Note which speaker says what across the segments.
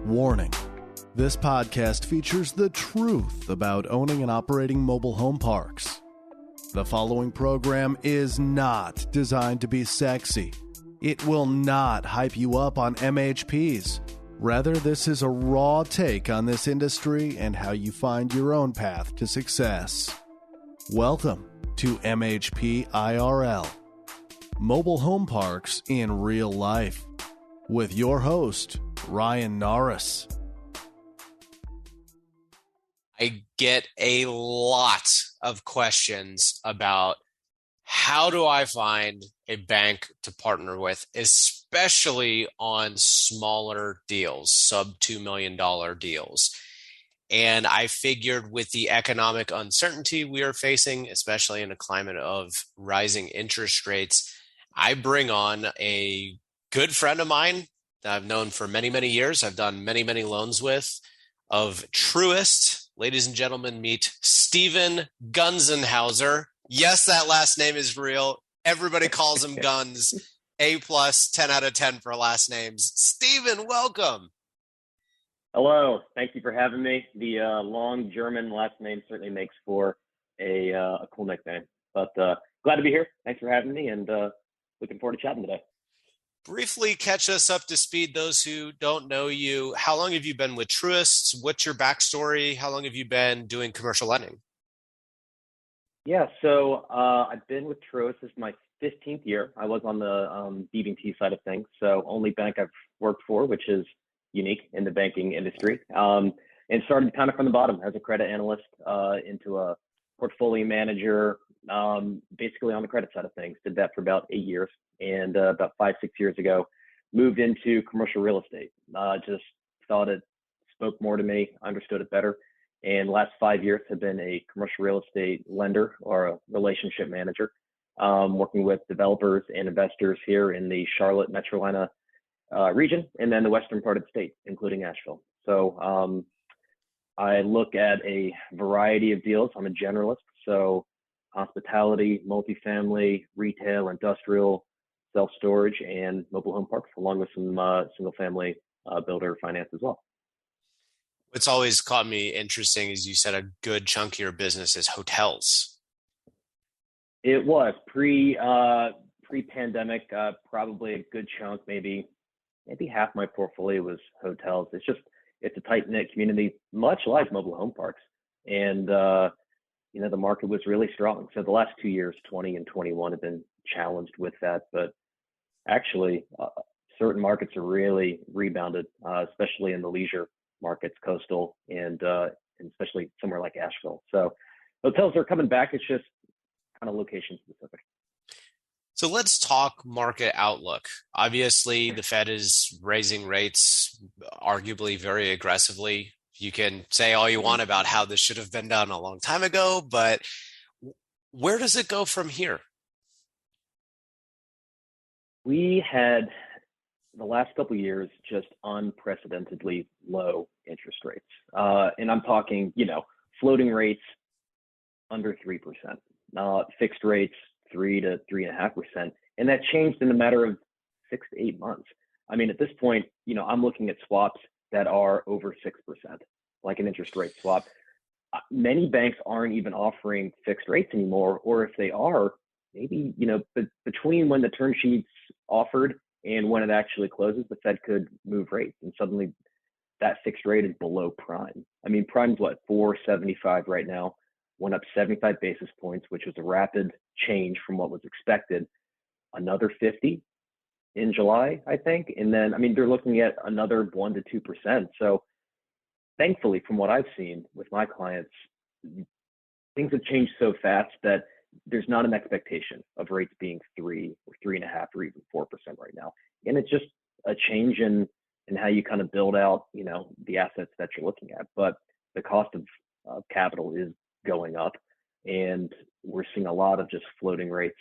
Speaker 1: Warning. This podcast features the truth about owning and operating mobile home parks. The following program is not designed to be sexy. It will not hype you up on MHPs. Rather, this is a raw take on this industry and how you find your own path to success. Welcome to MHP IRL, Mobile Home Parks in Real Life, with your host, Ryan Norris.
Speaker 2: I get a lot of questions about how do I find a bank to partner with, especially on smaller deals, sub $2 million deals. And I figured with the economic uncertainty we are facing, especially in a climate of rising interest rates, I bring on a good friend of mine that I've known for many, many years. I've done many, many loans with, of Truist. Ladies and gentlemen, meet Steven Gunzehnauser. Yes, that last name is real. Everybody calls him Guns. A+, 10 out of 10 for last names. Steven, welcome.
Speaker 3: Hello. Thank you for having me. The long German last name certainly makes for a cool nickname. But glad to be here. Thanks for having me, and looking forward to chatting today.
Speaker 2: Briefly catch us up to speed, those who don't know you. How long have you been with Truist? What's your backstory? How long have you been doing commercial lending?
Speaker 3: Yeah, so I've been with Truist. This is my 15th year. I was on the BB&T side of things, so only bank I've worked for, which is unique in the banking industry. And started kind of from the bottom as a credit analyst into a portfolio manager, basically on the credit side of things. Did that for about 8 years. And about 5-6 years ago, moved into commercial real estate. Just thought it spoke more to me, understood it better. And last 5 years have been a commercial real estate lender or a relationship manager, working with developers and investors here in the Charlotte, Metro Atlanta region, and then the western part of the state, including Asheville. So I look at a variety of deals. I'm a generalist, so hospitality, multifamily, retail, industrial, self-storage, and mobile home parks, along with some single-family builder finance as well.
Speaker 2: What's always caught me interesting is you said a good chunk of your business is hotels.
Speaker 3: It was pre-pandemic, probably a good chunk, maybe half my portfolio was hotels. It's a tight-knit community, much like mobile home parks, and the market was really strong. So the last 2 years, 20 and 21, have been challenged with that, but actually certain markets are really rebounded, especially in the leisure markets, coastal, and especially somewhere like Asheville. So hotels are coming back. It's just kind of location specific.
Speaker 2: So let's talk market outlook. Obviously, the Fed is raising rates arguably very aggressively. You can say all you want about how this should have been done a long time ago, but where does it go from here?
Speaker 3: We had the last couple of years just unprecedentedly low interest rates. And I'm talking, floating rates under 3%, fixed rates 3 to 3.5%. And that changed in a matter of 6 to 8 months. I mean, at this point, I'm looking at swaps that are over 6%, like an interest rate swap. Many banks aren't even offering fixed rates anymore, or if they are, maybe, between when the term sheet's offered and when it actually closes, the Fed could move rates, and suddenly that fixed rate is below prime. I mean, prime's 4.75 right now, went up 75 basis points, which was a rapid change from what was expected. Another 50 in July, I think. And then, they're looking at another 1 to 2%. So thankfully, from what I've seen with my clients, things have changed so fast that there's not an expectation of rates being 3 or 3.5 or even 4% right now. And it's just a change in how you kind of build out, the assets that you're looking at. But the cost of capital is going up, and we're seeing a lot of just floating rates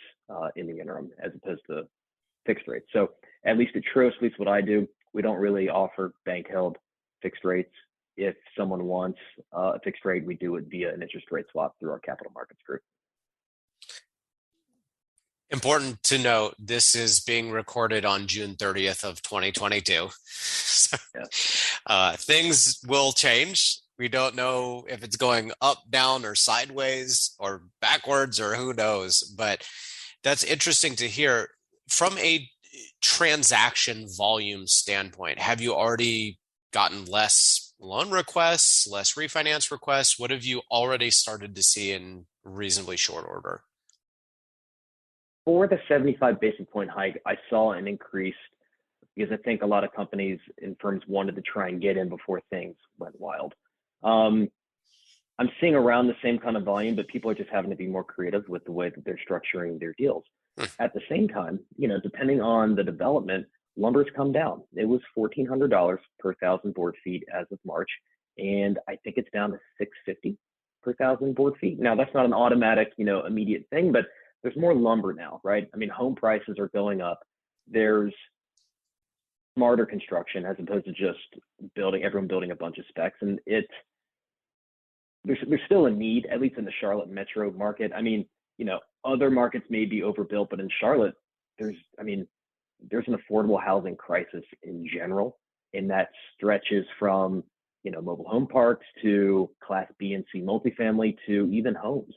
Speaker 3: in the interim as opposed to fixed rates. So at least at Truist, at least what I do, we don't really offer bank-held fixed rates. If someone wants a fixed rate, we do it via an interest rate swap through our capital markets group.
Speaker 2: Important to note, this is being recorded on June 30th of 2022. So,
Speaker 3: yeah.
Speaker 2: Things will change. We don't know if it's going up, down, or sideways, or backwards, or who knows. But that's interesting to hear. From a transaction volume standpoint, have you already gotten less loan requests, less refinance requests? What have you already started to see in reasonably short order?
Speaker 3: For the 75 basis point hike, I saw an increase because I think a lot of companies and firms wanted to try and get in before things went wild. I'm seeing around the same kind of volume, but people are just having to be more creative with the way that they're structuring their deals. At the same time, depending on the development, lumber's come down. It was $1,400 per 1,000 board feet as of March, and I think it's down to $650 per 1,000 board feet. Now, that's not an automatic, immediate thing, but there's more lumber now, right? I mean, home prices are going up. There's smarter construction as opposed to just everyone building a bunch of specs, and there's still a need, at least in the Charlotte metro market. I mean, other markets may be overbuilt, but in Charlotte, there's an affordable housing crisis in general, and that stretches from, mobile home parks to Class B and C multifamily to even homes.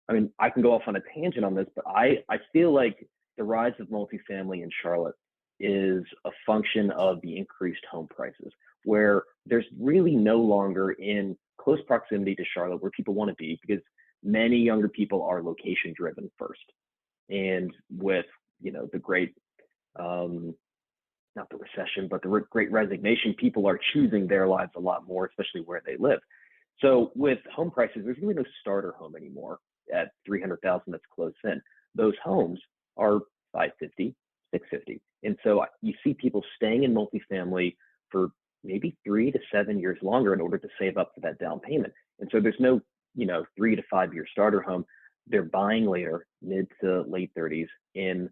Speaker 3: I mean, I can go off on a tangent on this, but I feel like the rise of multifamily in Charlotte is a function of the increased home prices, where there's really no longer in close proximity to Charlotte where people want to be, because many younger people are location driven first. And with, the great, not the recession, but the great resignation, people are choosing their lives a lot more, especially where they live. So with home prices, there's really no starter home anymore at 300,000 that's close in. Those homes are 550, 650. And so you see people staying in multifamily for maybe 3 to 7 years longer in order to save up for that down payment. And so there's no, 3 to 5 year starter home. They're buying later, mid to late 30s, in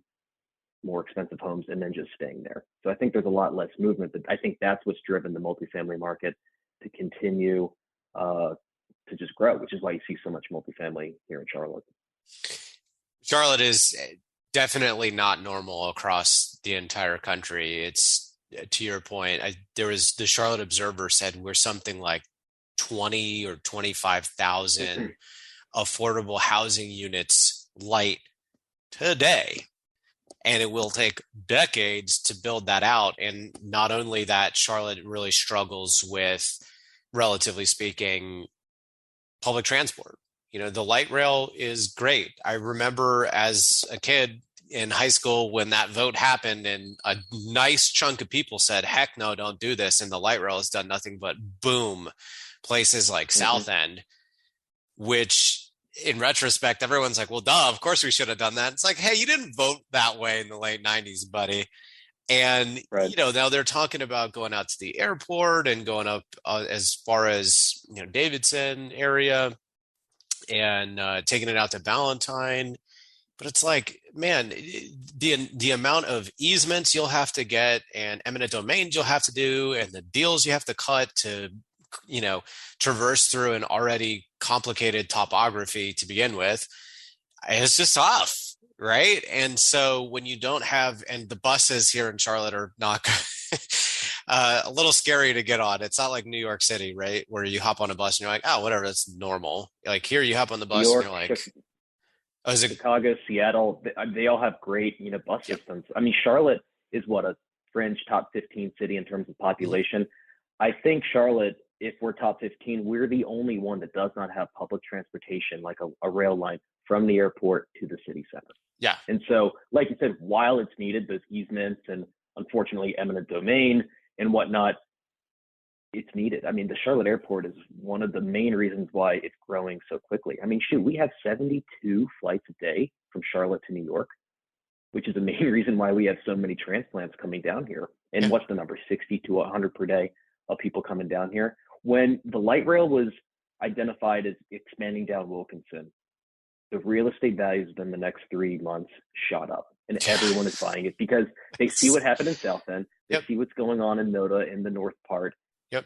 Speaker 3: more expensive homes and then just staying there. So I think there's a lot less movement, but I think that's what's driven the multifamily market to continue to just grow, which is why you see so much multifamily here in Charlotte.
Speaker 2: Charlotte is definitely not normal across the entire country. It's, to your point, the Charlotte Observer said we're something like 20 or 25,000 affordable housing units light today. And it will take decades to build that out. And not only that, Charlotte really struggles with, relatively speaking, public transport. The light rail is great. I remember as a kid in high school when that vote happened and a nice chunk of people said, heck no, don't do this. And the light rail has done nothing but boom places like South End, which in retrospect, everyone's like, well, duh, of course we should have done that. It's like, hey, you didn't vote that way in the late 90s, buddy. And,
Speaker 3: right.
Speaker 2: Now they're talking about going out to the airport and going up as far as, Davidson area and taking it out to Valentine. But it's like, man, the amount of easements you'll have to get and eminent domains you'll have to do and the deals you have to cut to, traverse through an already complicated topography to begin with, it's just tough, right? And so when you don't have, and the buses here in Charlotte are not a little scary to get on. It's not like New York City, right? Where you hop on a bus and you're like, oh, whatever, that's normal. Like here you hop on the bus
Speaker 3: New York,
Speaker 2: and you're like, oh, is it
Speaker 3: Chicago, Seattle, they all have great, bus systems. I mean, Charlotte is a fringe top 15 city in terms of population. I think Charlotte, if we're top 15, we're the only one that does not have public transportation, like a rail line from the airport to the city center.
Speaker 2: Yeah.
Speaker 3: And so, like you said, while it's needed, those easements and unfortunately eminent domain and whatnot, it's needed. I mean, the Charlotte airport is one of the main reasons why it's growing so quickly. I mean, shoot, we have 72 flights a day from Charlotte to New York, which is the main reason why we have so many transplants coming down here. And what's the number? 60 to 100 per day of people coming down here. When the light rail was identified as expanding down Wilkinson, the real estate values within the next 3 months shot up, and everyone is buying it because they see what happened in South End. They see what's going on in Noda in the north part.
Speaker 2: Yep.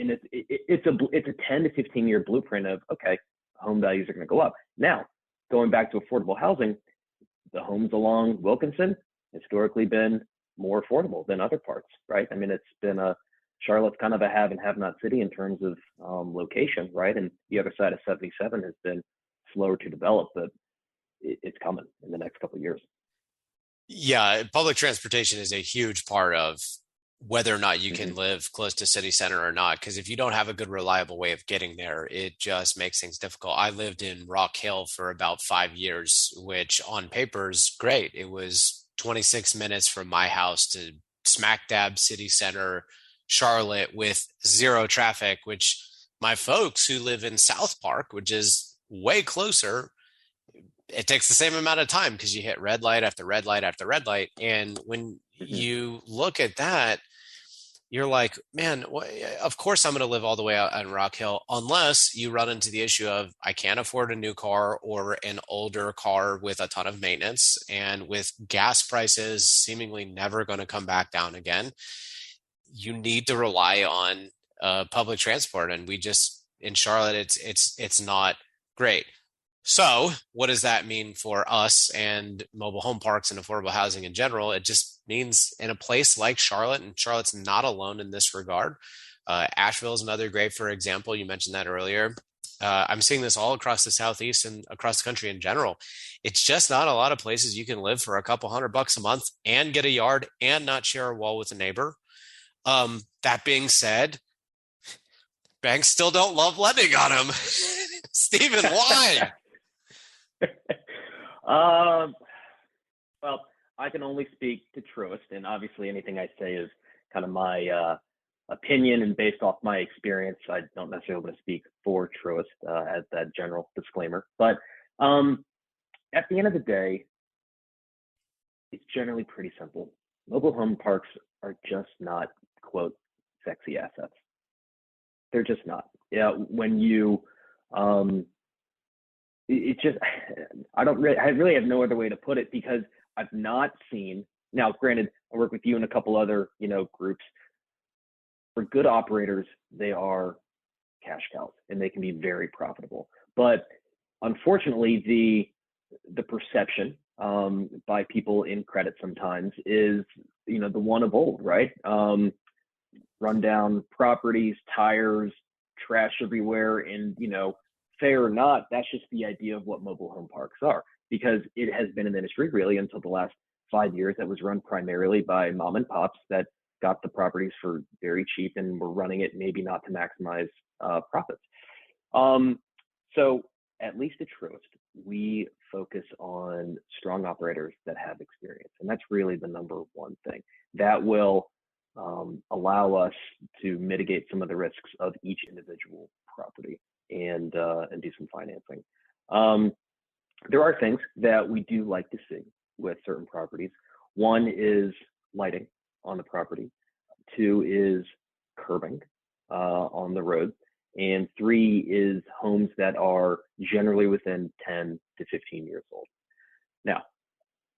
Speaker 3: And it's a 10 to 15 year blueprint of, okay, home values are going to go up. Now, going back to affordable housing, the homes along Wilkinson historically been more affordable than other parts, right? I mean, it's been a Charlotte's kind of a have and have not city in terms of location, right? And the other side of 77 has been slower to develop, but it's coming in the next couple of years.
Speaker 2: Yeah, public transportation is a huge part of whether or not you can live close to city center or not. Because if you don't have a good, reliable way of getting there, it just makes things difficult. I lived in Rock Hill for about 5 years, which on paper is great. It was 26 minutes from my house to smack dab city center, Charlotte, with zero traffic, which my folks who live in South Park, which is way closer, it takes the same amount of time because you hit red light after red light after red light. And when you look at that, you're like, man, of course I'm going to live all the way out on Rock Hill, unless you run into the issue of I can't afford a new car or an older car with a ton of maintenance. And with gas prices seemingly never going to come back down again, you need to rely on public transport. And we just, in Charlotte, it's not great. So what does that mean for us and mobile home parks and affordable housing in general? It just means in a place like Charlotte, and Charlotte's not alone in this regard. Asheville is another great, for example. You mentioned that earlier. I'm seeing this all across the Southeast and across the country in general. It's just not a lot of places you can live for a couple $100 a month and get a yard and not share a wall with a neighbor. That being said, banks still don't love lending on them. Steven, why?
Speaker 3: Well, I can only speak to Truist, and obviously anything I say is kind of my opinion and based off my experience. I don't necessarily want to speak for Truist as that general disclaimer. But at the end of the day, it's generally pretty simple. Mobile home parks are just not, quote, sexy assets. They're just not. Yeah, when you it just, I really have no other way to put it, because I've not seen, now granted, I work with you and a couple other, groups. For good operators, they are cash cows and they can be very profitable. But unfortunately, the perception by people in credit sometimes is, the one of old, right? Rundown properties, tires, trash everywhere, and, fair or not, that's just the idea of what mobile home parks are, because it has been an industry really until the last 5 years that was run primarily by mom and pops that got the properties for very cheap and were running it maybe not to maximize profits. So at least at Truist, we focus on strong operators that have experience. And that's really the number one thing that will allow us to mitigate some of the risks of each individual property and do some financing. There are things that we do like to see with certain properties. One is lighting on the property. Two is curbing on the road. And three is homes that are generally within 10 to 15 years old. Now,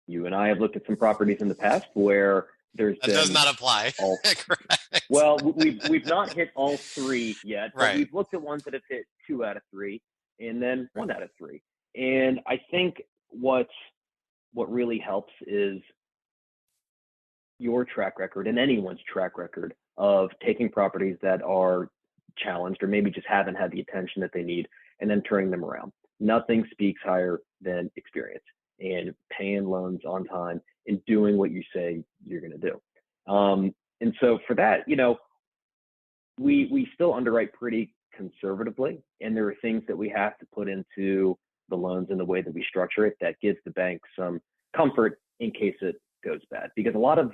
Speaker 3: you and I have looked at some properties in the past where there's
Speaker 2: that does not apply.
Speaker 3: Well, we've not hit all three yet, but
Speaker 2: right.
Speaker 3: We've looked at ones that have hit 2 out of 3 and then 1 out of 3. And I think what really helps is your track record and anyone's track record of taking properties that are challenged or maybe just haven't had the attention that they need and then turning them around. Nothing speaks higher than experience and paying loans on time and doing what you say you're going to do. And so for that, we still underwrite pretty conservatively, and there are things that we have to put into the loans and the way that we structure it that gives the bank some comfort in case it goes bad, because a lot of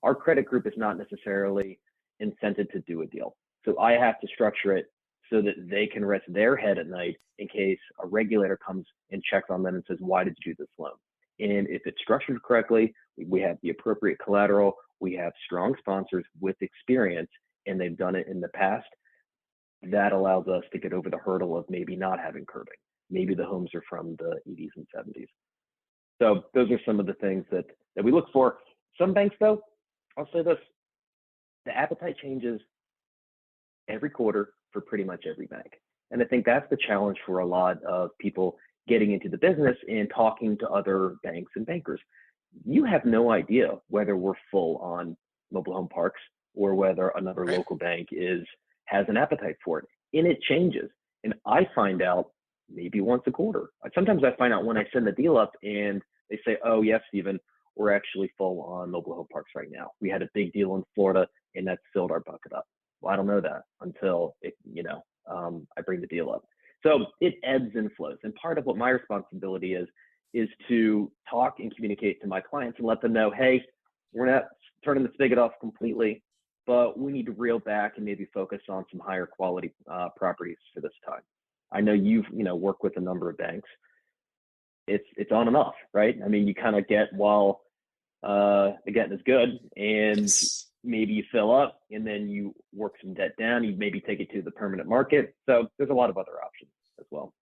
Speaker 3: our credit group is not necessarily incented to do a deal. So I have to structure it so that they can rest their head at night in case a regulator comes and checks on them and says, why did you do this loan? And if it's structured correctly, we have the appropriate collateral, we have strong sponsors with experience, and they've done it in the past, that allows us to get over the hurdle of maybe not having curbing. Maybe the homes are from the 80s and 70s. So those are some of the things that we look for. Some banks, though, I'll say this, the appetite changes every quarter for pretty much every bank. And I think that's the challenge for a lot of people getting into the business and talking to other banks and bankers. You have no idea whether we're full on mobile home parks or whether another
Speaker 2: Right.
Speaker 3: local bank has an appetite for it. And it changes. And I find out maybe once a quarter. Sometimes I find out when I send the deal up and they say, oh, yes, Steven, we're actually full on mobile home parks right now. We had a big deal in Florida and that's filled our bucket up. Well, I don't know that until I bring the deal up. So it ebbs and flows. And part of what my responsibility is to talk and communicate to my clients and let them know, hey, we're not turning the spigot off completely, but we need to reel back and maybe focus on some higher quality properties for this time. I know you've worked with a number of banks. It's on and off, right? I mean, you kind of get while the getting is good, and
Speaker 2: Yes.
Speaker 3: maybe you fill up, and then you work some debt down. You maybe take it to the permanent market. So there's a lot of other options as well.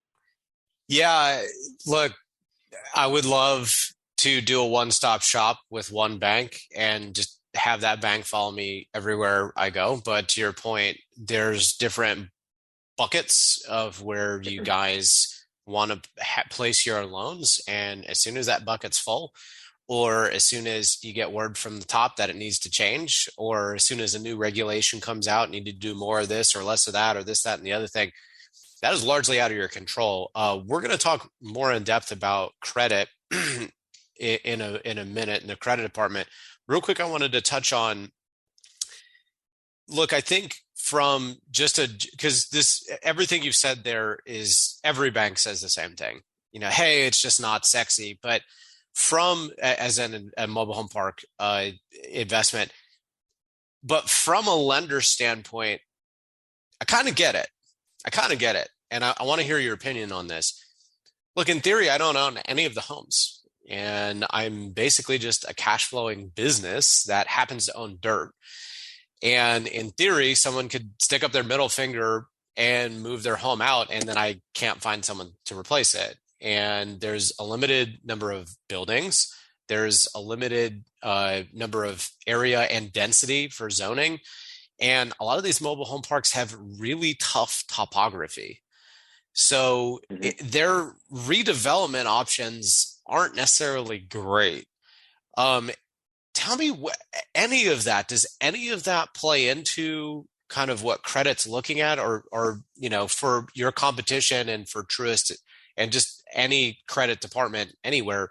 Speaker 2: Yeah, look, I would love to do a one-stop shop with one bank and just have that bank follow me everywhere I go. But to your point, there's different buckets of where you guys want to place your loans. And as soon as that bucket's full, or as soon as you get word from the top that it needs to change, or as soon as a new regulation comes out, need to do more of this or less of that, or this, that, and the other thing, that is largely out of your control. We're going to talk more in depth about credit in a minute in the credit department. Real quick, I wanted to touch on, look, I think from because this, everything you've said there is every bank says the same thing. Hey, it's just not sexy. But from as a mobile home park investment, but from a lender standpoint, I kind of get it. And I want to hear your opinion on this. Look, in theory, I don't own any of the homes, and I'm basically just a cash flowing business that happens to own dirt. And in theory, someone could stick up their middle finger and move their home out, and then I can't find someone to replace it. And there's a limited number of buildings. There's a limited number of area and density for zoning. And a lot of these mobile home parks have really tough topography. So their redevelopment options aren't necessarily great. Tell me any of that, does any of that play into kind of what credit's looking at, or for your competition and for Truist and just any credit department anywhere?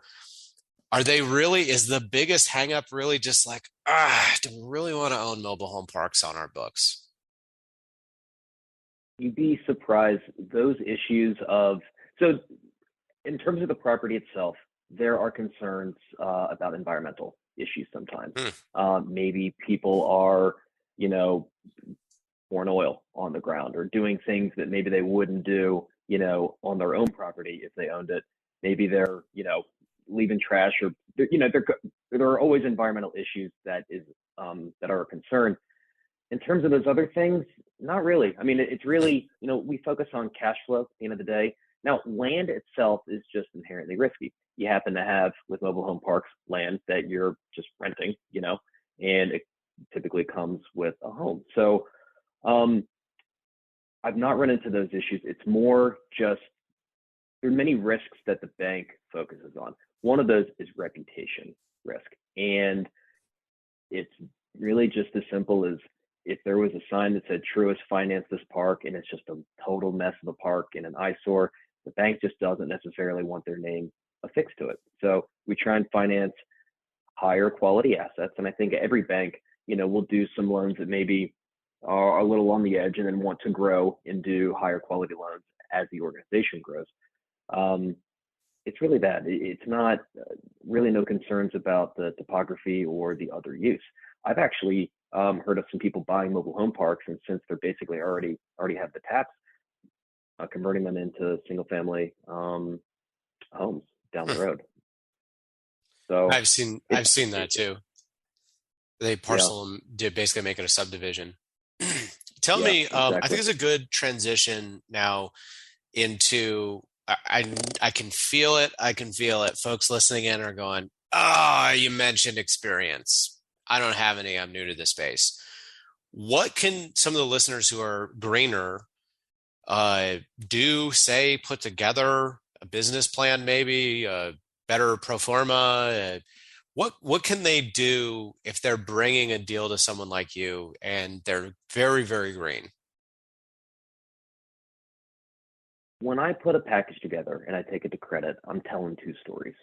Speaker 2: Is the biggest hang up really just like, do we really want to own mobile home parks on our books?
Speaker 3: You'd be surprised, those issues so in terms of the property itself, there are concerns about environmental issues sometimes. Maybe people are, pouring oil on the ground or doing things that maybe they wouldn't do, on their own property if they owned it. Maybe they're, leaving trash, or, there are always environmental issues that are a concern. In terms of those other things, not really. I mean, it's really, we focus on cash flow at the end of the day. Now, land itself is just inherently risky. You happen to have, with mobile home parks, land that you're just renting, and it typically comes with a home. So I've not run into those issues. It's more just, there are many risks that the bank focuses on. One of those is reputation risk. And it's really just as simple as, if there was a sign that said Truist financed this park and it's just a total mess of a park and an eyesore, the bank just doesn't necessarily want their name affixed to it. So we try and finance higher quality assets. And I think every bank, will do some loans that maybe are a little on the edge and then want to grow and do higher quality loans as the organization grows. It's really that. It's not really no concerns about the topography or the other use. I've actually heard of some people buying mobile home parks, and since they're basically already have the taps, converting them into single family homes down the road. So
Speaker 2: I've seen that too. They parcel them, basically make it a subdivision. Tell me,
Speaker 3: exactly.
Speaker 2: I think it's a good transition now into, I can feel it. Folks listening in are going, you mentioned experience. I don't have any. I'm new to this space. What can some of the listeners who are greener put together a business plan, maybe a better pro forma? What can they do if they're bringing a deal to someone like you and they're very, very green?
Speaker 3: When I put a package together and I take it to credit, I'm telling two stories.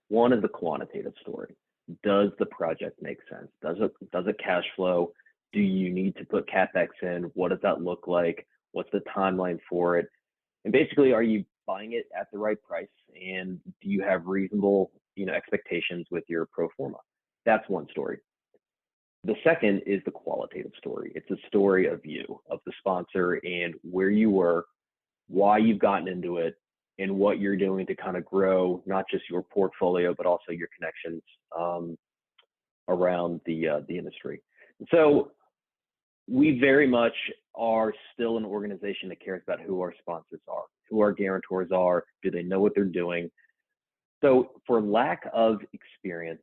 Speaker 3: One is the quantitative story. Does the project make sense? Does it cash flow? Do you need to put CapEx in? What does that look like? What's the timeline for it? And basically, are you buying it at the right price? And do you have reasonable, expectations with your pro forma? That's one story. The second is the qualitative story. It's a story of you, of the sponsor, and where you were, why you've gotten into it, and what you're doing to kind of grow not just your portfolio but also your connections around the industry. So we very much are still an organization that cares about who our sponsors are, who our guarantors are, do they know what they're doing. So for lack of experience,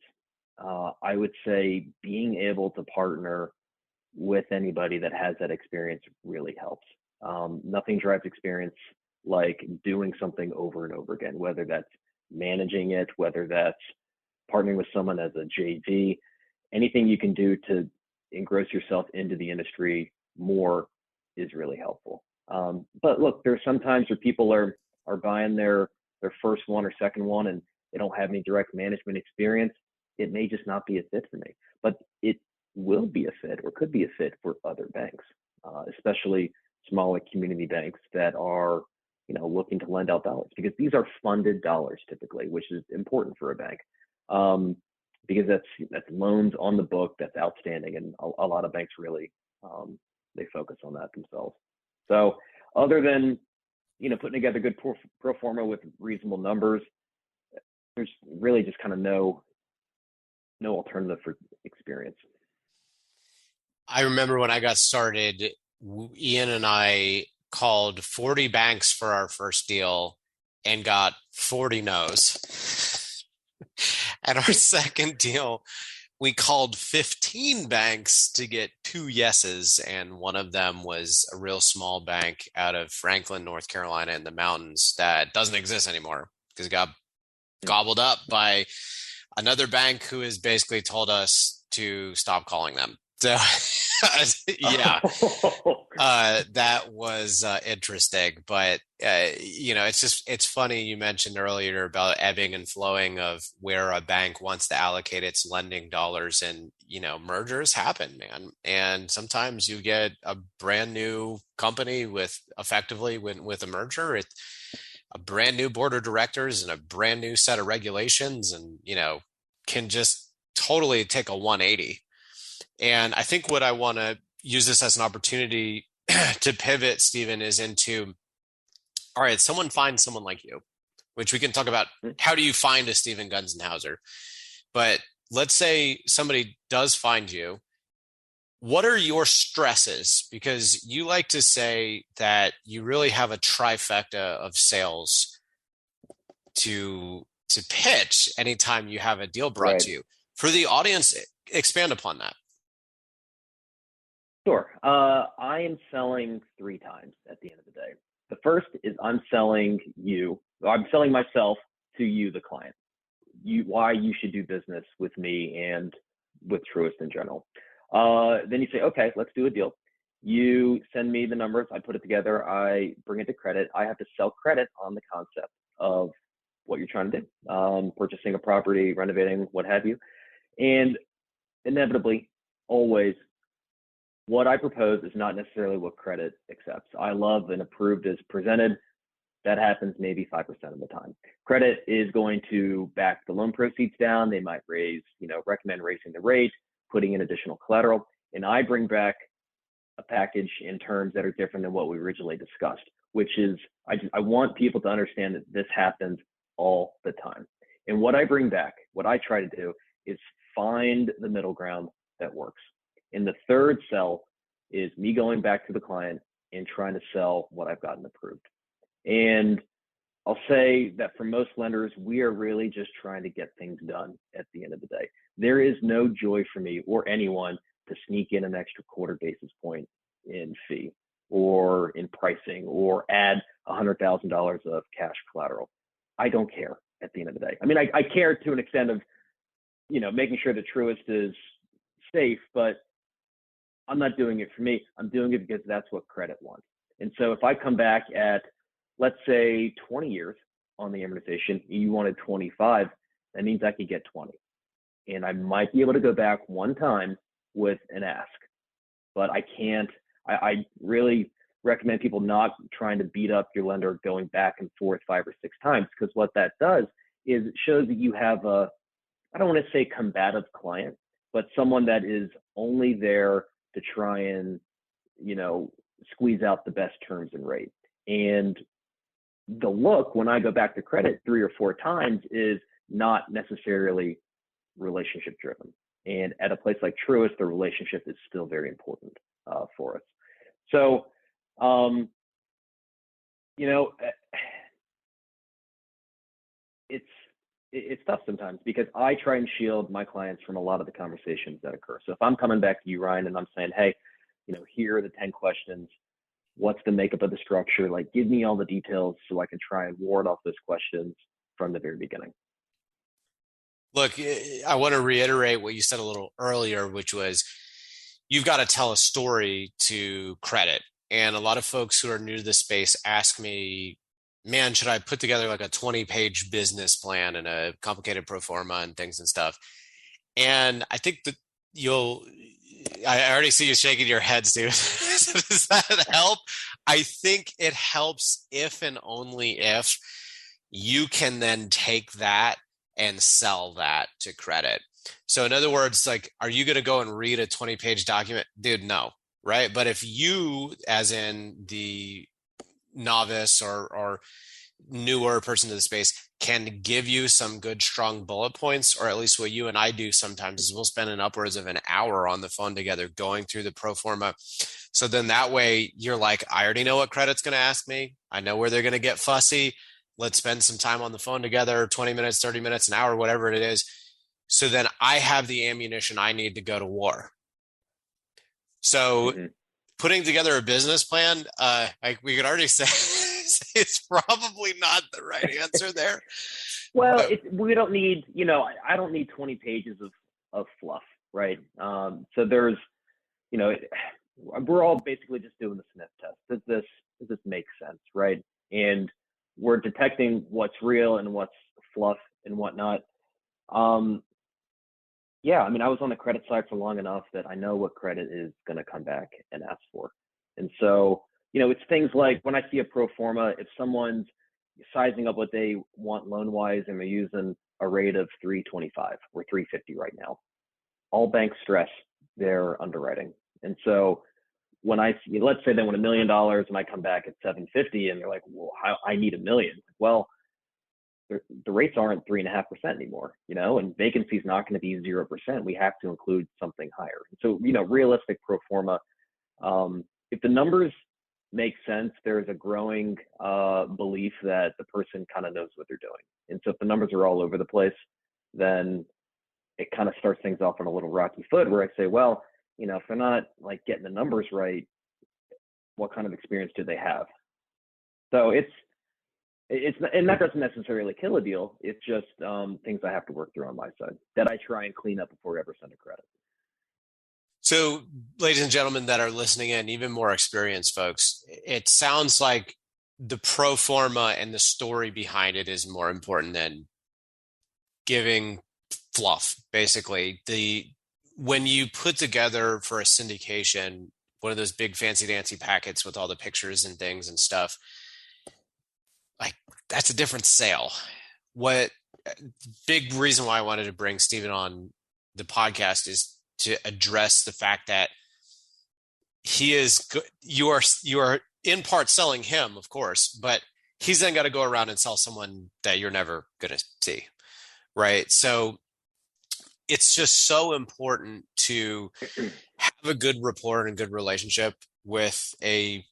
Speaker 3: I would say being able to partner with anybody that has that experience really helps. Nothing drives experience like doing something over and over again, whether that's managing it, whether that's partnering with someone as a JV, anything you can do to engross yourself into the industry more is really helpful. But look, there's sometimes where people are buying their first one or second one and they don't have any direct management experience. It may just not be a fit for me, but it will be a fit or could be a fit for other banks, especially smaller community banks that are, looking to lend out dollars, because these are funded dollars typically, which is important for a bank, because that's loans on the book that's outstanding, and a lot of banks really they focus on that themselves. So other than putting together good pro forma with reasonable numbers, there's really just kind of no alternative for experience.
Speaker 2: I remember when I got started, Ian and I called 40 banks for our first deal and got 40 no's. At our second deal, we called 15 banks to get 2 yeses, and one of them was a real small bank out of Franklin, North Carolina in the mountains that doesn't exist anymore because it got gobbled up by another bank who has basically told us to stop calling them. So yeah, that was interesting. But, it's funny you mentioned earlier about ebbing and flowing of where a bank wants to allocate its lending dollars, and, mergers happen, man. And sometimes you get a brand new company with a merger, a brand new board of directors and a brand new set of regulations, and, can just totally take a 180. And I think what I want to use this as an opportunity to pivot, Steven, is into, all right, someone finds someone like you, which we can talk about. How do you find a Steven Gunzenhauser? But let's say somebody does find you. What are your stresses? Because you like to say that you really have a trifecta of sales to pitch anytime you have a deal brought to you. For the audience, expand upon that.
Speaker 3: Sure. I am selling 3 times at the end of the day. The first is I'm selling myself to you, the client, why you should do business with me and with Truist in general. Then you say, okay, let's do a deal. You send me the numbers, I put it together, I bring it to credit. I have to sell credit on the concept of what you're trying to do, purchasing a property, renovating, what have you. And inevitably, always, what I propose is not necessarily what credit accepts. I love and approved as presented. That happens maybe 5% of the time. Credit is going to back the loan proceeds down. They might recommend raising the rate, putting in additional collateral. And I bring back a package in terms that are different than what we originally discussed, which is I want people to understand that this happens all the time. And what I bring back, what I try to do is find the middle ground that works. And the third sell is me going back to the client and trying to sell what I've gotten approved. And I'll say that for most lenders, we are really just trying to get things done at the end of the day. There is no joy for me or anyone to sneak in an extra quarter basis point in fee or in pricing or add $100,000 of cash collateral. I don't care at the end of the day. I mean, I care to an extent of making sure that Truist is safe, but I'm not doing it for me. I'm doing it because that's what credit wants. And so if I come back at, let's say 20 years on the amortization, you wanted 25, that means I could get 20. And I might be able to go back one time with an ask, but I can't. I really recommend people not trying to beat up your lender going back and forth 5 or 6 times, because what that does is it shows that you have I don't want to say combative client, but someone that is only there to try and, squeeze out the best terms and rate. And the look, when I go back to credit 3 or 4 times, is not necessarily relationship driven. And at a place like Truist, the relationship is still very important for us. So, it's tough sometimes because I try and shield my clients from a lot of the conversations that occur. So if I'm coming back to you, Ryan, and I'm saying, hey, here are the 10 questions. What's the makeup of the structure? Like, give me all the details so I can try and ward off those questions from the very beginning.
Speaker 2: Look, I want to reiterate what you said a little earlier, which was you've got to tell a story to credit. And a lot of folks who are new to this space ask me, man, should I put together like a 20-page business plan and a complicated pro forma and things and stuff? And I think that I already see you shaking your head, Steve. Does that help? I think it helps if and only if you can then take that and sell that to credit. So in other words, like, are you going to go and read a 20-page document? Dude, no, right? But if you, as in the novice or newer person to the space, can give you some good, strong bullet points, or at least what you and I do sometimes is we'll spend upwards of an hour on the phone together going through the pro forma. So then that way you're like, I already know what credit's going to ask me. I know where they're going to get fussy. Let's spend some time on the phone together, 20 minutes, 30 minutes, an hour, whatever it is. So then I have the ammunition I need to go to war. So putting together a business plan, we could already say it's probably not the right answer there.
Speaker 3: Well, we don't need, I don't need 20 pages of fluff, right? So there's, we're all basically just doing the sniff test. Does this make sense, right? And we're detecting what's real and what's fluff and whatnot. Yeah, I was on the credit side for long enough that I know what credit is going to come back and ask for. And so, it's things like when I see a pro forma, if someone's sizing up what they want loan-wise and they're using a rate of 325 or 350 right now, all banks stress their underwriting. And so when I see, let's say they want $1 million and I come back at 750 and they're like, well, I need $1 million. Well, the rates aren't 3.5% anymore, and vacancy is not going to be 0%. We have to include something higher. So, realistic pro forma, if the numbers make sense, there's a growing belief that the person kind of knows what they're doing. And so if the numbers are all over the place, then it kind of starts things off on a little rocky foot where I say, well, if they're not like getting the numbers right, what kind of experience do they have? So it's and that doesn't necessarily kill a deal. It's just things I have to work through on my side that I try and clean up before I ever send a credit.
Speaker 2: So, ladies and gentlemen that are listening in, even more experienced folks, it sounds like the pro forma and the story behind it is more important than giving fluff. Basically, when you put together for a syndication one of those big fancy dancy packets with all the pictures and things and stuff, like, that's a different sale. What big reason why I wanted to bring Steven on the podcast is to address the fact that he is good. You are in part selling him, of course, but he's then got to go around and sell someone that you're never going to see, right? So it's just so important to have a good rapport and a good relationship with a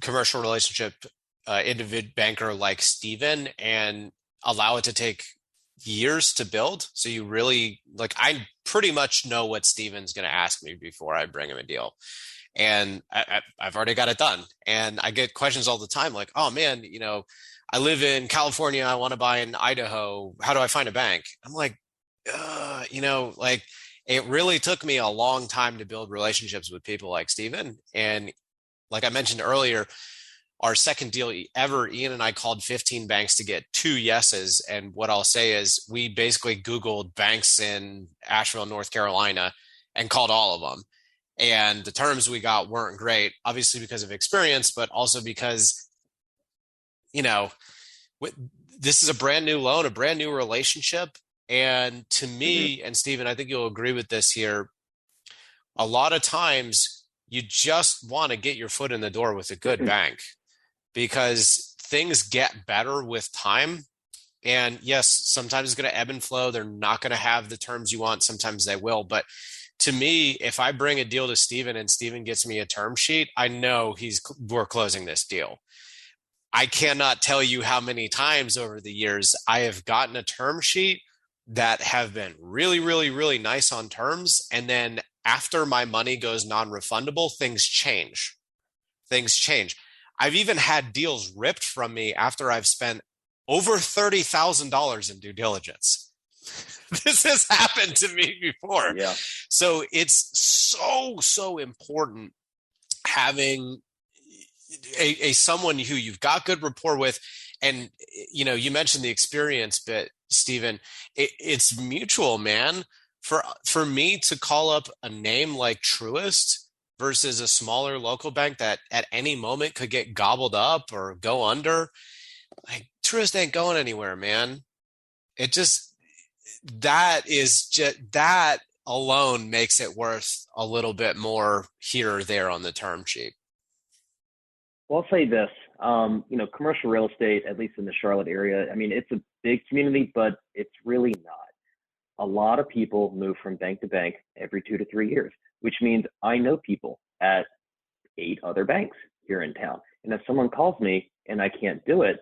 Speaker 2: commercial relationship individual banker like Steven, and allow it to take years to build. So you really, like, I pretty much know what Steven's going to ask me before I bring him a deal. And I've already got it done. And I get questions all the time like, oh man, I live in California. I want to buy in Idaho. How do I find a bank? I'm like, like it really took me a long time to build relationships with people like Steven. And like I mentioned earlier, our second deal ever, Ian and I called 15 banks to get 2 yeses. And what I'll say is we basically Googled banks in Asheville, North Carolina, and called all of them. And the terms we got weren't great, obviously because of experience, but also because, you know, this is a brand new loan, a brand new relationship. And to me, and Steven, I think you'll agree with this here, a lot of times you just want to get your foot in the door with a good bank because things get better with time. And yes, sometimes it's going to ebb and flow. They're not going to have the terms you want. Sometimes they will. But to me, if I bring a deal to Steven and Steven gets me a term sheet, I know we're closing this deal. I cannot tell you how many times over the years I have gotten a term sheet that have been really, really, really nice on terms. And then after my money goes non-refundable, things change. I've even had deals ripped from me after I've spent over $30,000 in due diligence. This has happened to me before.
Speaker 3: Yeah.
Speaker 2: So it's so important having a someone who you've got good rapport with. And, you mentioned the experience bit, Steven. It's mutual, man. For me to call up a name like Truist versus a smaller local bank that at any moment could get gobbled up or go under, like Truist ain't going anywhere, man. That alone makes it worth a little bit more here or there on the term sheet.
Speaker 3: Well, I'll say this, commercial real estate, at least in the Charlotte area, I mean, it's a big community, but it's really not. A lot of people move from bank to bank every 2 to 3 years, which means I know people at 8 other banks here in town. And if someone calls me and I can't do it,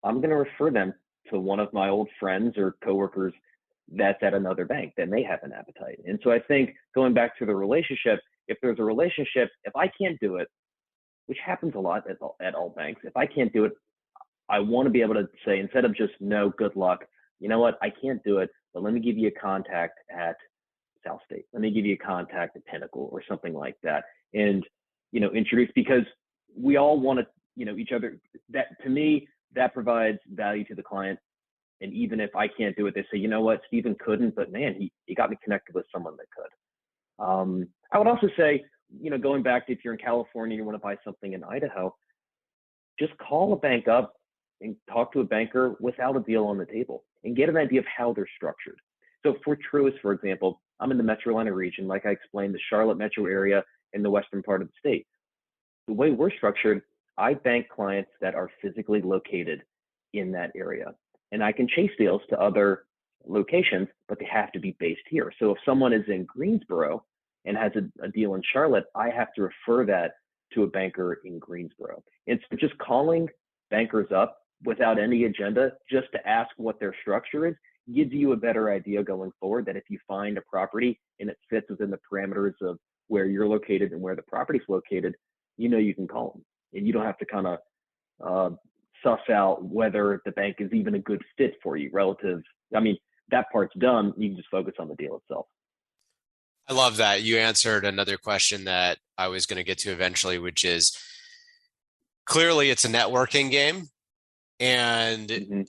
Speaker 3: I'm going to refer them to one of my old friends or coworkers that's at another bank that may have an appetite. And so I think going back to the relationship, if there's a relationship, if I can't do it, which happens a lot at all banks, if I can't do it, I want to be able to say, instead of just no, good luck, you know what, I can't do it, but let me give you a contact at South State. Let me give you a contact at Pinnacle or something like that. And, introduce, because we all want to, each other. That, to me, that provides value to the client. And even if I can't do it, they say, you know what, Steven couldn't, but man, he got me connected with someone that could. I would also say, going back to, if you're in California, you want to buy something in Idaho, just call a bank up and talk to a banker without a deal on the table and get an idea of how they're structured. So for Truist, for example, I'm in the Metro Atlanta region, like I explained, the Charlotte metro area in the western part of the state. The way we're structured, I bank clients that are physically located in that area. And I can chase deals to other locations, but they have to be based here. So if someone is in Greensboro and has a deal in Charlotte, I have to refer that to a banker in Greensboro. And so just calling bankers up without any agenda, just to ask what their structure is, gives you a better idea going forward that if you find a property and it fits within the parameters of where you're located and where the property's located, you can call them. And you don't have to kind of suss out whether the bank is even a good fit for you relative. I mean, that part's done. You can just focus on the deal itself.
Speaker 2: I love that. You answered another question that I was going to get to eventually, which is clearly it's a networking game. And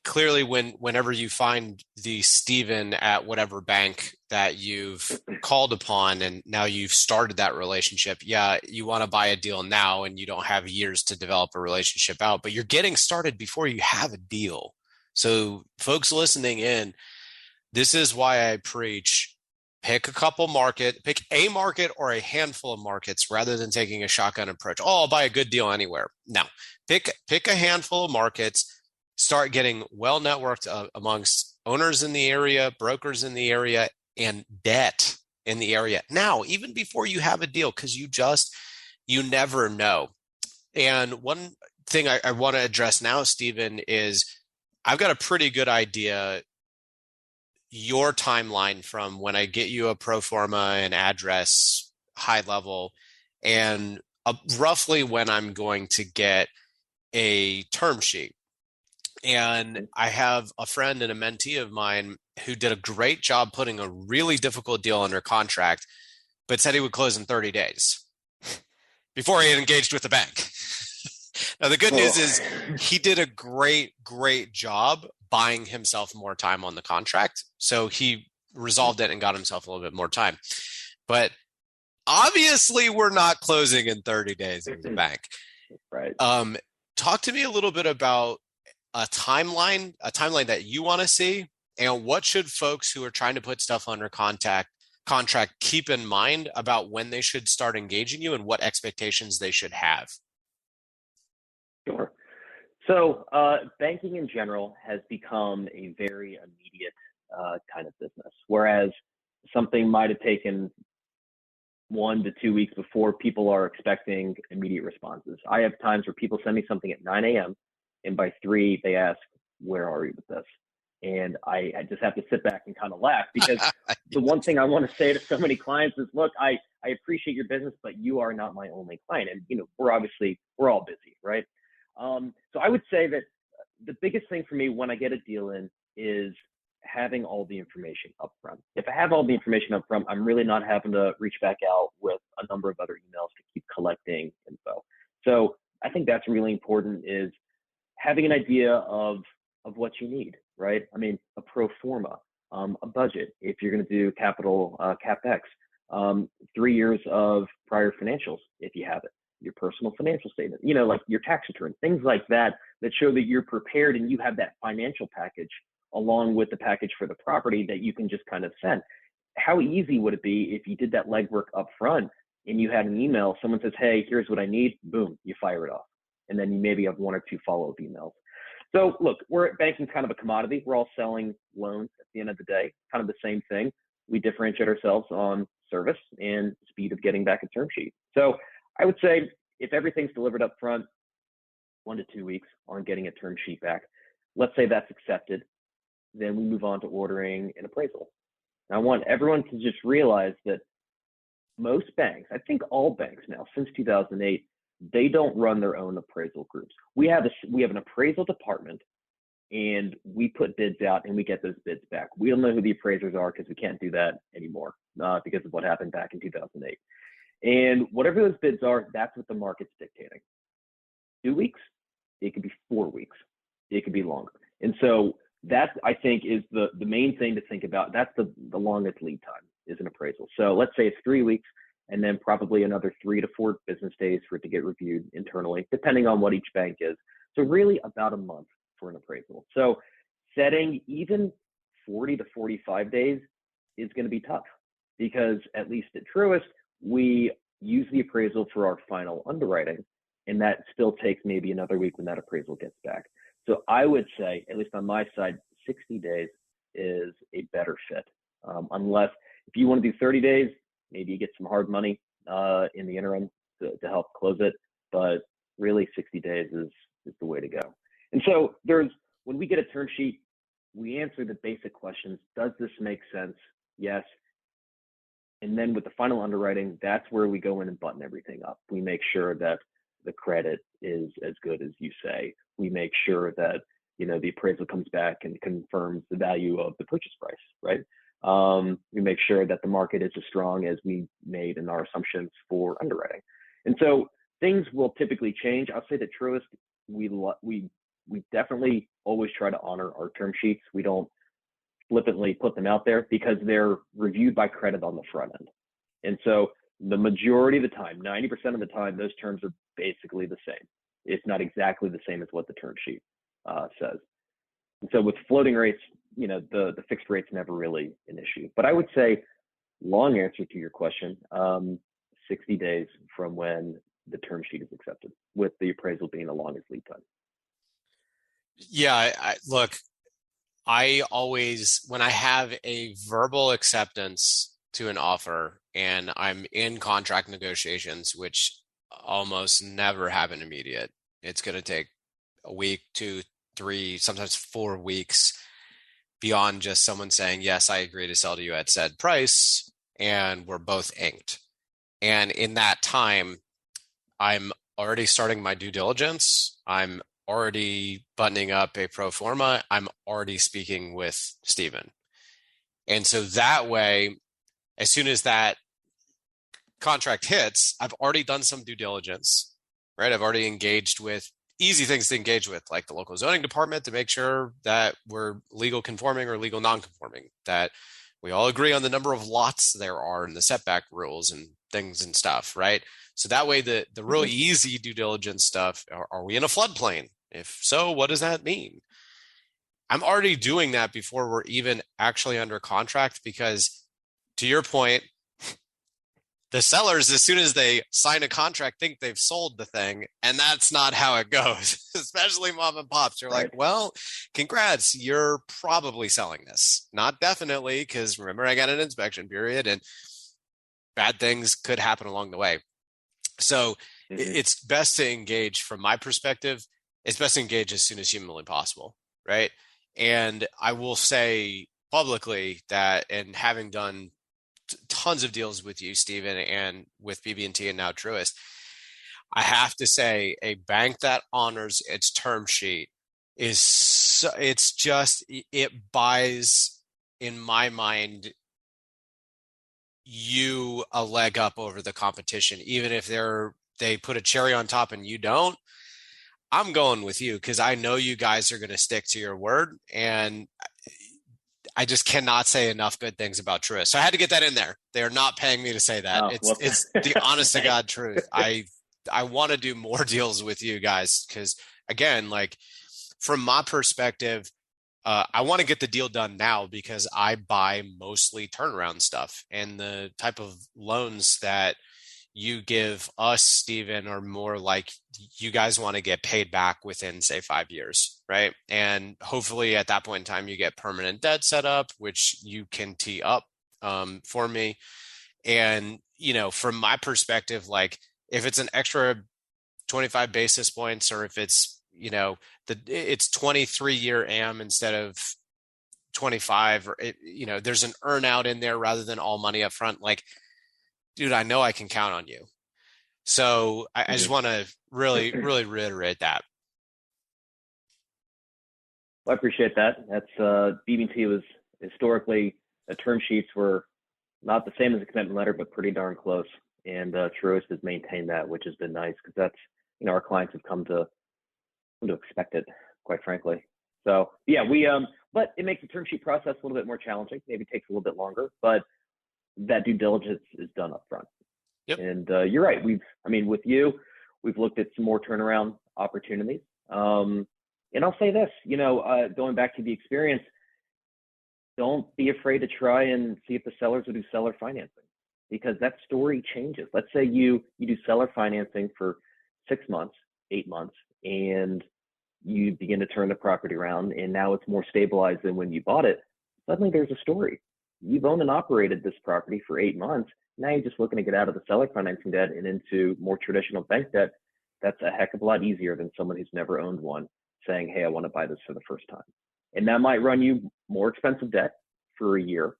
Speaker 2: clearly whenever you find the Steven at whatever bank that you've called upon and now you've started that relationship, you want to buy a deal now and you don't have years to develop a relationship out, but you're getting started before you have a deal. So folks listening in, this is why I preach, pick a market or a handful of markets rather than taking a shotgun approach. Oh, I'll buy a good deal anywhere. No, pick a handful of markets, start getting well networked amongst owners in the area, brokers in the area, and debt in the area. Now, even before you have a deal, because you never know. And one thing I want to address now, Steven, is I've got a pretty good idea your timeline from when I get you a pro forma and address high level and roughly when I'm going to get a term sheet. And I have a friend and a mentee of mine who did a great job putting a really difficult deal under contract, but said he would close in 30 days before he had engaged with the bank. Now, the good news is he did a great job buying himself more time on the contract. So he resolved it and got himself a little bit more time. But obviously, we're not closing in 30 days with the bank.
Speaker 3: Right.
Speaker 2: Talk to me a little bit about a timeline that you want to see, and what should folks who are trying to put stuff under contract keep in mind about when they should start engaging you and what expectations they should have?
Speaker 3: Sure. So banking in general has become a very immediate kind of business, whereas something might have taken 1 to 2 weeks before. People are expecting immediate responses. I have times where people send me something at 9 a.m. and by 3 they ask, "Where are you with this?" And I just have to sit back and kind of laugh, because the one thing I want to say to so many clients is, look, I appreciate your business, but you are not my only client. And, we're all busy, right? So I would say that the biggest thing for me when I get a deal in is having all the information up front. If I have all the information up front, I'm really not having to reach back out with a number of other emails to keep collecting info. So I think that's really important, is having an idea of what you need, right? I mean, a pro forma, a budget, if you're going to do capital CapEx, 3 years of prior financials, if you have it, your personal financial statement, like your tax return, things like that show that you're prepared and you have that financial package along with the package for the property that you can just kind of send. How easy would it be if you did that legwork up front and you had an email, someone says, "Hey, here's what I need," boom, you fire it off. And then you maybe have 1 or 2 follow-up emails. So look, banking's kind of a commodity. We're all selling loans at the end of the day, kind of the same thing. We differentiate ourselves on service and speed of getting back a term sheet. So I would say if everything's delivered up front, 1 to 2 weeks on getting a term sheet back, let's say that's accepted, then we move on to ordering an appraisal. Now, I want everyone to just realize that most banks, I think all banks now, since 2008, they don't run their own appraisal groups. We have an appraisal department, and we put bids out and we get those bids back. We don't know who the appraisers are because we can't do that anymore because of what happened back in 2008. And whatever those bids are, that's what the market's dictating. 2 weeks, it could be 4 weeks, it could be longer. And so that, I think, is the main thing to think about. That's the longest lead time, is an appraisal. So let's say it's 3 weeks, and then probably another 3 to 4 business days for it to get reviewed internally, depending on what each bank is. So really about a month for an appraisal. So setting even 40 to 45 days is going to be tough, because at least at Truist, we use the appraisal for our final underwriting, and that still takes maybe another week when that appraisal gets back. So I would say, at least on my side, 60 days is a better fit. Unless if you want to do 30 days, maybe you get some hard money in the interim to help close it. But really 60 days is the way to go. And so when we get a term sheet, we answer the basic questions. Does this make sense? Yes. And then with the final underwriting, that's where we go in and button everything up. We make sure that the credit is as good as you say. We make sure that, the appraisal comes back and confirms the value of the purchase price, right? We make sure that the market is as strong as we made in our assumptions for underwriting. And so things will typically change. I'll say that Truist, we definitely always try to honor our term sheets. We don't flippantly put them out there because they're reviewed by credit on the front end. And so the majority of the time, 90% of the time, those terms are basically the same. It's not exactly the same as what the term sheet says. And so with floating rates, the fixed rate's never really an issue. But I would say, long answer to your question, 60 days from when the term sheet is accepted, with the appraisal being the longest lead time.
Speaker 2: Yeah, look, I always, when I have a verbal acceptance to an offer and I'm in contract negotiations, which almost never happen immediate, it's going to take a week, 2, 3, sometimes 4 weeks beyond just someone saying, yes, I agree to sell to you at said price, and we're both inked. And in that time, I'm already starting my due diligence. I'm already buttoning up a pro forma. I'm already speaking with Steven. And so that way, as soon as that contract hits, I've already done some due diligence, right? I've already engaged with easy things to engage with, like the local zoning department, to make sure that we're legal conforming or legal non-conforming, that we all agree on the number of lots there are and the setback rules and things and stuff, right? So that way, the really easy due diligence stuff, are we in a floodplain? If so, what does that mean? I'm already doing that before we're even actually under contract, because to your point, the sellers, as soon as they sign a contract, think they've sold the thing, and that's not how it goes. Especially mom and pops. You're like, well, congrats, you're probably selling this. Not definitely, because remember, I got an inspection period and bad things could happen along the way. So it's best to engage, from my perspective, it's best to engage as soon as humanly possible, right? And I will say publicly that, and having done tons of deals with you, Steven, and with BB&T and now Truist, I have to say, a bank that honors its term sheet is, it's just, it buys, in my mind, you a leg up over the competition. Even if they put a cherry on top and you don't, I'm going with you, because I know you guys are going to stick to your word, and I just cannot say enough good things about Truist. So I had to get that in there. They are not paying me to say that. It's the honest to God truth. I want to do more deals with you guys, because again, like, from my perspective, I want to get the deal done now, because I buy mostly turnaround stuff, and the type of loans that you give us, Steven, are more like, you guys want to get paid back within, say, 5 years, right? And hopefully at that point in time, you get permanent debt set up, which you can tee up for me. And, from my perspective, like, if it's an extra 25 basis points, or if it's, it's 23-year AM instead of 25, or there's an earn out in there rather than all money up front. Like, dude, I know I can count on you. So I just want to really, really reiterate that.
Speaker 3: Well, I appreciate that. That's BB&T was historically, the term sheets were not the same as a commitment letter, but pretty darn close. And Truist has maintained that, which has been nice, because that's, our clients have come to expect it, quite frankly. So yeah, but it makes the term sheet process a little bit more challenging. Maybe takes a little bit longer, but that due diligence is done up front.
Speaker 2: Yep.
Speaker 3: And you're right. With you, we've looked at some more turnaround opportunities. And I'll say this, going back to the experience, don't be afraid to try and see if the sellers will do seller financing, because that story changes. Let's say you do seller financing for 6 months, 8 months, and you begin to turn the property around, and now it's more stabilized than when you bought it. Suddenly there's a story. You've owned and operated this property for 8 months. Now you're just looking to get out of the seller financing debt and into more traditional bank debt. That's a heck of a lot easier than someone who's never owned one saying, hey, I want to buy this for the first time. And that might run you more expensive debt for a year,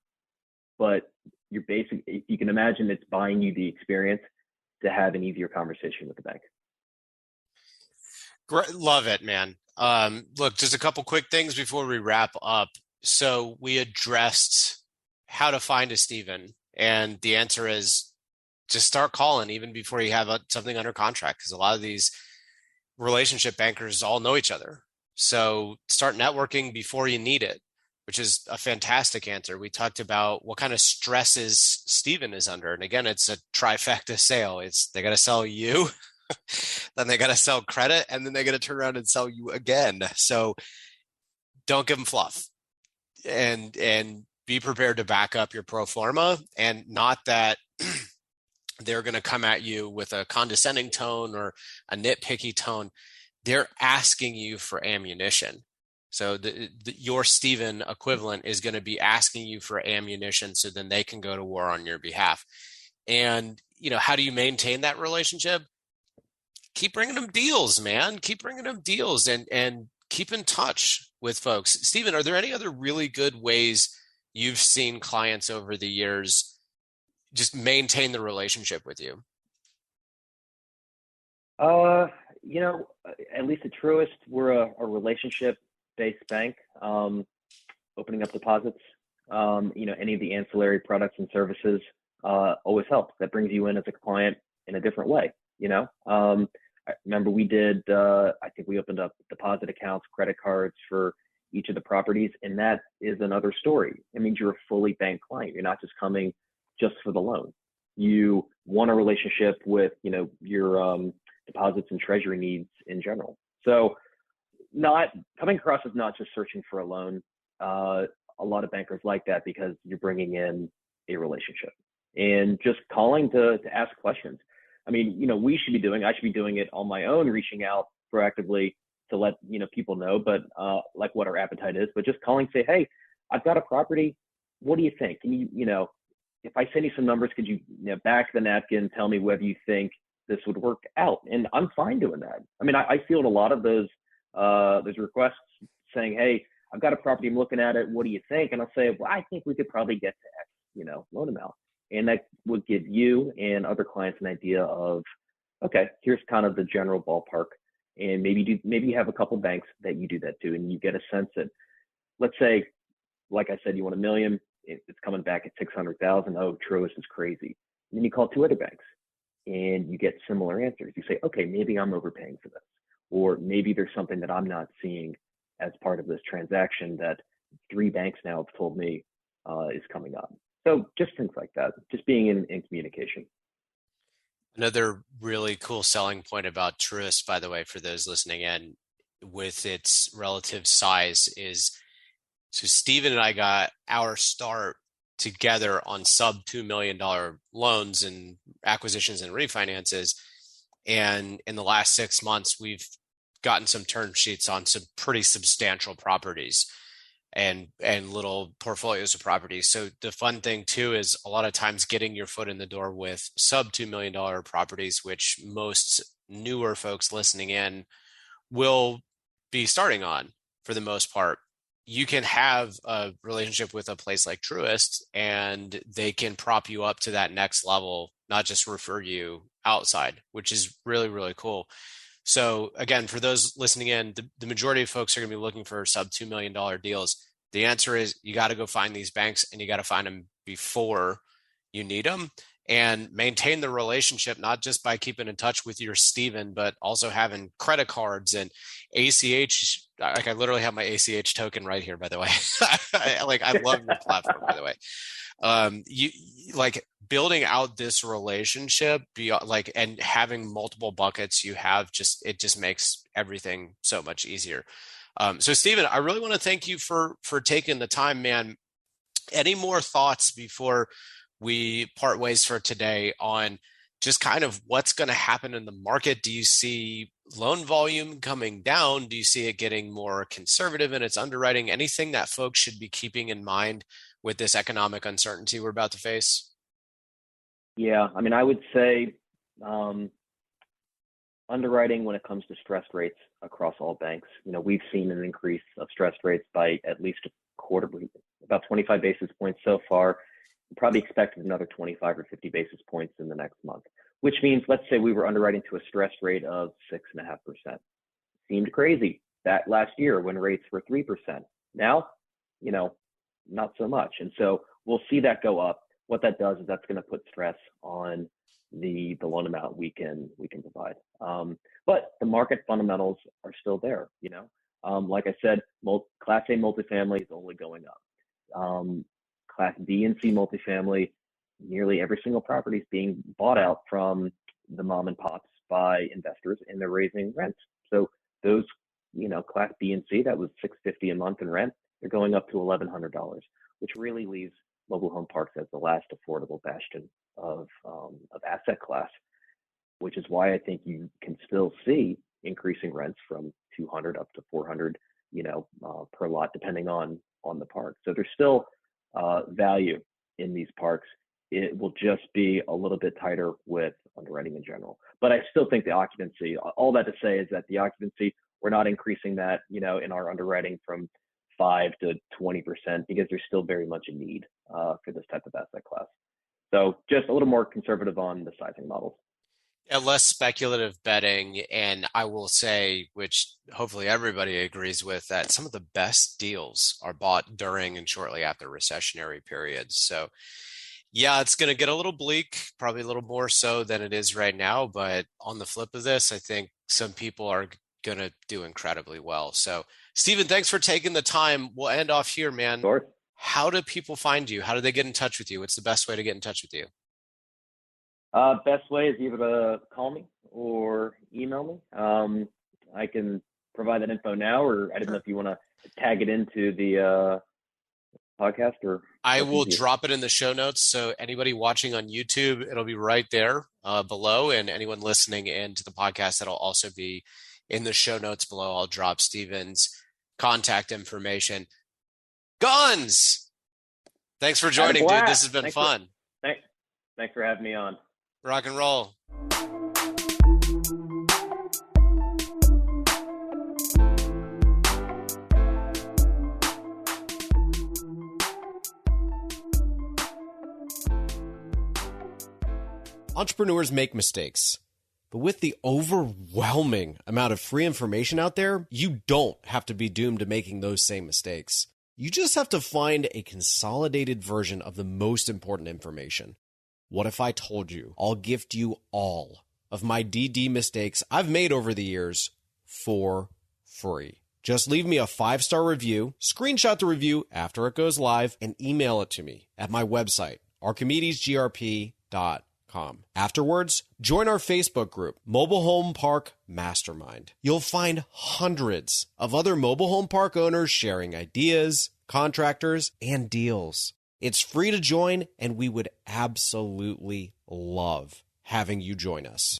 Speaker 3: but if you can imagine, it's buying you the experience to have an easier conversation with the bank.
Speaker 2: Great. Love it, man. Look, just a couple quick things before we wrap up. So we addressed how to find a Steven, and the answer is just start calling even before you have something under contract, because a lot of these relationship bankers all know each other. So start networking before you need it, which is a fantastic answer. We talked about what kind of stresses Steven is under. And again, it's a trifecta sale. They got to sell you, then they got to sell credit, and then they got to turn around and sell you again. So don't give them fluff, and be prepared to back up your pro forma, and not that they're going to come at you with a condescending tone or a nitpicky tone. They're asking you for ammunition. So your Steven equivalent is going to be asking you for ammunition, so then they can go to war on your behalf. And, how do you maintain that relationship? Keep bringing them deals, man. Keep bringing them deals, and keep in touch with folks. Steven, are there any other really good ways you've seen clients over the years just maintain the relationship with you?
Speaker 3: At least at Truist, we're a relationship-based bank, opening up deposits any of the ancillary products and services always helps. That brings you in as a client in a different way. I remember we did, I think we opened up deposit accounts, credit cards for each of the properties, and that is another story. It means you're a fully banked client. You're not just coming just for the loan. You want a relationship with, your deposits and treasury needs in general. So not coming across as not just searching for a loan. A lot of bankers like that because you're bringing in a relationship and just calling to ask questions. I mean, I should be doing it on my own, reaching out proactively to let, people know, but like what our appetite is, but just calling, say, hey, I've got a property. What do you think? Can you, if I send you some numbers, could you, back the napkin, tell me whether you think this would work out? And I'm fine doing that. I mean, I field a lot of those requests saying, hey, I've got a property, I'm looking at it. What do you think? And I'll say, well, I think we could probably get to X, loan amount. And that would give you and other clients an idea of, okay, here's kind of the general ballpark. And maybe you have a couple banks that you do that to, and you get a sense that, let's say, like I said, you want $1 million, it's coming back at 600,000. Oh, Truist is crazy. And then you call 2 other banks and you get similar answers. You say, okay, maybe I'm overpaying for this, or maybe there's something that I'm not seeing as part of this transaction that 3 banks now have told me is coming up. So just things like that, just being in communication.
Speaker 2: Another really cool selling point about Truist, by the way, for those listening in, with its relative size is, so Steven and I got our start together on sub $2 million loans and acquisitions and refinances. And in the last 6 months, we've gotten some term sheets on some pretty substantial properties and little portfolios of properties. So the fun thing too is a lot of times getting your foot in the door with sub $2 million properties, which most newer folks listening in will be starting on for the most part. You can have a relationship with a place like Truist and they can prop you up to that next level, not just refer you outside, which is really, really cool. So again, for those listening in, the majority of folks are going to be looking for sub $2 million deals. The answer is you got to go find these banks and you got to find them before you need them, and maintain the relationship, not just by keeping in touch with your Steven, but also having credit cards and ACH. Like I literally have my ACH token right here, by the way. I love your platform, by the way. You like building out this relationship and having multiple buckets it just makes everything so much easier. So Steven, I really want to thank you for taking the time, man. Any more thoughts before we part ways for today on just kind of what's going to happen in the market? Do you see loan volume coming down? Do you see it getting more conservative in its underwriting? Anything that folks should be keeping in mind with this economic uncertainty we're about to face?
Speaker 3: Yeah, I mean, I would say underwriting when it comes to stress rates across all banks, we've seen an increase of stress rates by at least a quarter, about 25 basis points so far. Probably expected another 25 or 50 basis points in the next month, which means, let's say we were underwriting to a stress rate of 6.5%. Seemed crazy that last year when rates were 3%. Now, not so much. And so we'll see that go up. What that does is that's going to put stress on the loan amount we can provide. But the market fundamentals are still there. Like I said, Class A multifamily is only going up. Class B and C multifamily, nearly every single property is being bought out from the mom and pops by investors, and they're raising rents. So those, Class B and C, that was $650 a month in rent, they're going up to $1,100, which really leaves mobile home parks as the last affordable bastion of asset class, which is why I think you can still see increasing rents from 200 up to 400, per lot, depending on the park. So there's still value in these parks. It will just be a little bit tighter with underwriting in general. But I still think the occupancy, all that to say is that the occupancy, we're not increasing that, in our underwriting from 5 to 20% because there's still very much a need for this type of asset class. So just a little more conservative on the sizing models.
Speaker 2: Yeah, less speculative betting. And I will say, which hopefully everybody agrees with, that some of the best deals are bought during and shortly after recessionary periods. So, yeah, it's going to get a little bleak, probably a little more so than it is right now. But on the flip of this, I think some people are going to do incredibly well. So, Steven, thanks for taking the time. We'll end off here, man.
Speaker 3: Sure.
Speaker 2: How do people find you? How do they get in touch with you? What's the best way to get in touch with you?
Speaker 3: Best way is either to call me or email me. I can provide that info now, or I don't know if you want to tag it into the podcast, or
Speaker 2: I will drop it in the show notes. So anybody watching on YouTube, it'll be right there below. And anyone listening into the podcast, that'll also be in the show notes below. I'll drop Steven's contact information. Guns! Thanks for joining, dude. This has been fun.
Speaker 3: Thanks for having me on.
Speaker 2: Rock and roll.
Speaker 4: Entrepreneurs make mistakes, but with the overwhelming amount of free information out there, you don't have to be doomed to making those same mistakes. You just have to find a consolidated version of the most important information. What if I told you I'll gift you all of my DD mistakes I've made over the years for free? Just leave me a 5-star review, screenshot the review after it goes live, and email it to me at my website, archimedesgrp.com. Afterwards, join our Facebook group, Mobile Home Park Mastermind. You'll find hundreds of other mobile home park owners sharing ideas, contractors, and deals. It's free to join, and we would absolutely love having you join us.